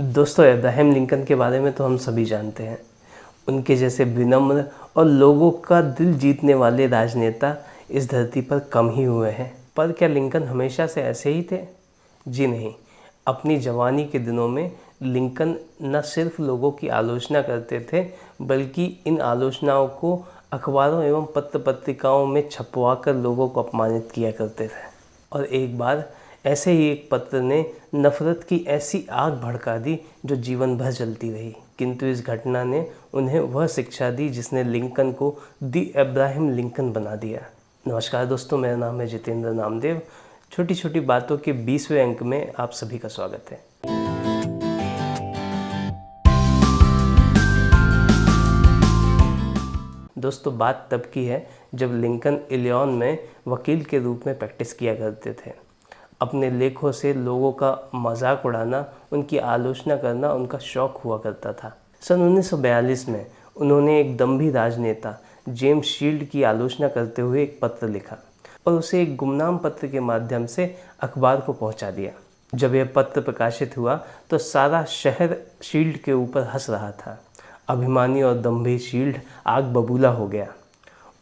दोस्तों, Abraham Lincoln के बारे में तो हम सभी जानते हैं। उनके जैसे विनम्र और लोगों का दिल जीतने वाले राजनेता इस धरती पर कम ही हुए हैं। पर क्या लिंकन हमेशा से ऐसे ही थे? जी नहीं। अपनी जवानी के दिनों में लिंकन न सिर्फ लोगों की आलोचना करते थे, बल्कि इन आलोचनाओं को अखबारों एवं पत्र पत्रिकाओं में छपवा कर लोगों को अपमानित किया करते थे। और एक बार ऐसे ही एक पत्र ने नफ़रत की ऐसी आग भड़का दी जो जीवन भर जलती रही। किंतु इस घटना ने उन्हें वह शिक्षा दी जिसने लिंकन को दी अब्राहम लिंकन बना दिया। नमस्कार दोस्तों, मेरा नाम है जितेंद्र नामदेव। छोटी छोटी बातों के 20वें अंक में आप सभी का स्वागत है। दोस्तों, बात तब की है जब लिंकन इलिनॉय में वकील के रूप में प्रैक्टिस किया करते थे। अपने लेखों से लोगों का मजाक उड़ाना, उनकी आलोचना करना उनका शौक हुआ करता था। सन 1942 में उन्होंने एक दम्भी राजनेता जेम्स शील्ड की आलोचना करते हुए एक पत्र लिखा और उसे एक गुमनाम पत्र के माध्यम से अखबार को पहुंचा दिया। जब यह पत्र प्रकाशित हुआ तो सारा शहर शील्ड के ऊपर हंस रहा था। अभिमानी और दम्भी शील्ड आग बबूला हो गया।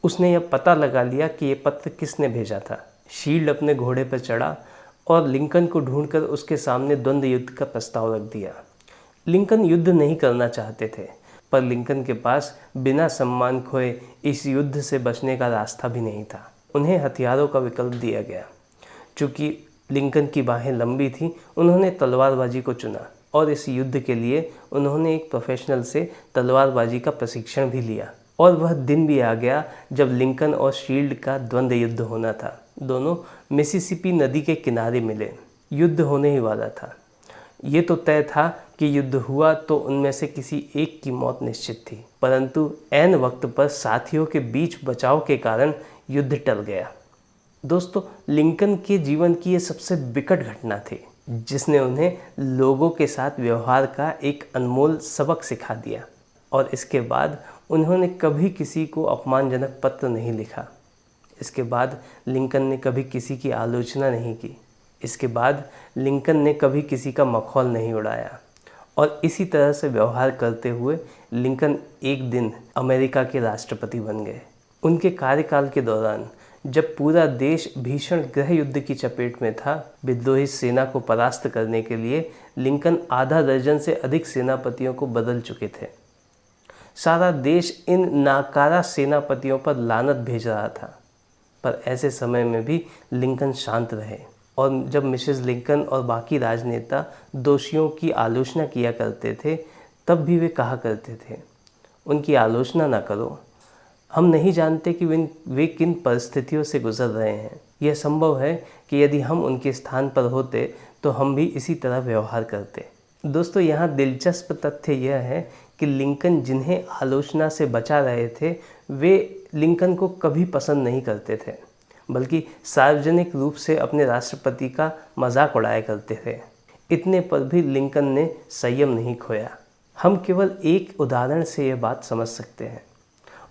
उसने यह पता लगा लिया कि यह पत्र किसने भेजा था। शील्ड अपने घोड़े पर चढ़ा और लिंकन को ढूंढकर उसके सामने द्वंद्व युद्ध का प्रस्ताव रख दिया। लिंकन युद्ध नहीं करना चाहते थे, पर लिंकन के पास बिना सम्मान खोए इस युद्ध से बचने का रास्ता भी नहीं था। उन्हें हथियारों का विकल्प दिया गया। चूँकि लिंकन की बाहें लंबी थीं, उन्होंने तलवारबाजी को चुना और इस युद्ध के लिए उन्होंने एक प्रोफेशनल से तलवारबाजी का प्रशिक्षण भी लिया। और वह दिन भी आ गया जब लिंकन और शील्ड का द्वंद्व युद्ध होना था। दोनों मिसिसिपी नदी के किनारे मिले। युद्ध होने ही वाला था। ये तो तय था कि युद्ध हुआ तो उनमें से किसी एक की मौत निश्चित थी, परंतु ऐन वक्त पर साथियों के बीच बचाव के कारण युद्ध टल गया। दोस्तों, लिंकन के जीवन की ये सबसे विकट घटना थी जिसने उन्हें लोगों के साथ व्यवहार का एक अनमोल सबक सिखा दिया। और इसके बाद उन्होंने कभी किसी को अपमानजनक पत्र नहीं लिखा। इसके बाद लिंकन ने कभी किसी की आलोचना नहीं की। इसके बाद लिंकन ने कभी किसी का मखौल नहीं उड़ाया। और इसी तरह से व्यवहार करते हुए लिंकन एक दिन अमेरिका के राष्ट्रपति बन गए। उनके कार्यकाल के दौरान जब पूरा देश भीषण गृह युद्ध की चपेट में था, विद्रोही सेना को परास्त करने के लिए लिंकन आधा दर्जन से अधिक सेनापतियों को बदल चुके थे। सारा देश इन नाकारा सेनापतियों पर लानत भेज रहा था, पर ऐसे समय में भी लिंकन शांत रहे। और जब मिसेस लिंकन और बाकी राजनेता दोषियों की आलोचना किया करते थे, तब भी वे कहा करते थे, उनकी आलोचना ना करो। हम नहीं जानते कि वे किन परिस्थितियों से गुजर रहे हैं। यह संभव है कि यदि हम उनके स्थान पर होते तो हम भी इसी तरह व्यवहार करते। दोस्तों, यहाँ दिलचस्प तथ्य यह है कि लिंकन जिन्हें आलोचना से बचा रहे थे, वे लिंकन को कभी पसंद नहीं करते थे, बल्कि सार्वजनिक रूप से अपने राष्ट्रपति का मजाक उड़ाया करते थे। इतने पर भी लिंकन ने संयम नहीं खोया। हम केवल एक उदाहरण से यह बात समझ सकते हैं,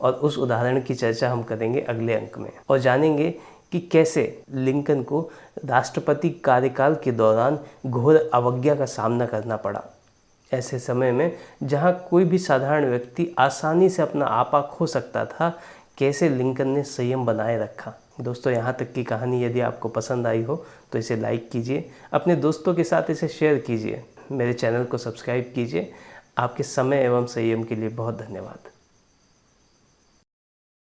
और उस उदाहरण की चर्चा हम करेंगे अगले अंक में, और जानेंगे कि कैसे लिंकन को राष्ट्रपति कार्यकाल के दौरान घोर अवज्ञा का सामना करना पड़ा। ऐसे समय में जहां कोई भी साधारण व्यक्ति आसानी से अपना आपा खो सकता था, कैसे लिंकन ने संयम बनाए रखा। दोस्तों, यहाँ तक की कहानी यदि आपको पसंद आई हो तो इसे लाइक कीजिए, अपने दोस्तों के साथ इसे शेयर कीजिए, मेरे चैनल को सब्सक्राइब कीजिए। आपके समय एवं संयम के लिए बहुत धन्यवाद।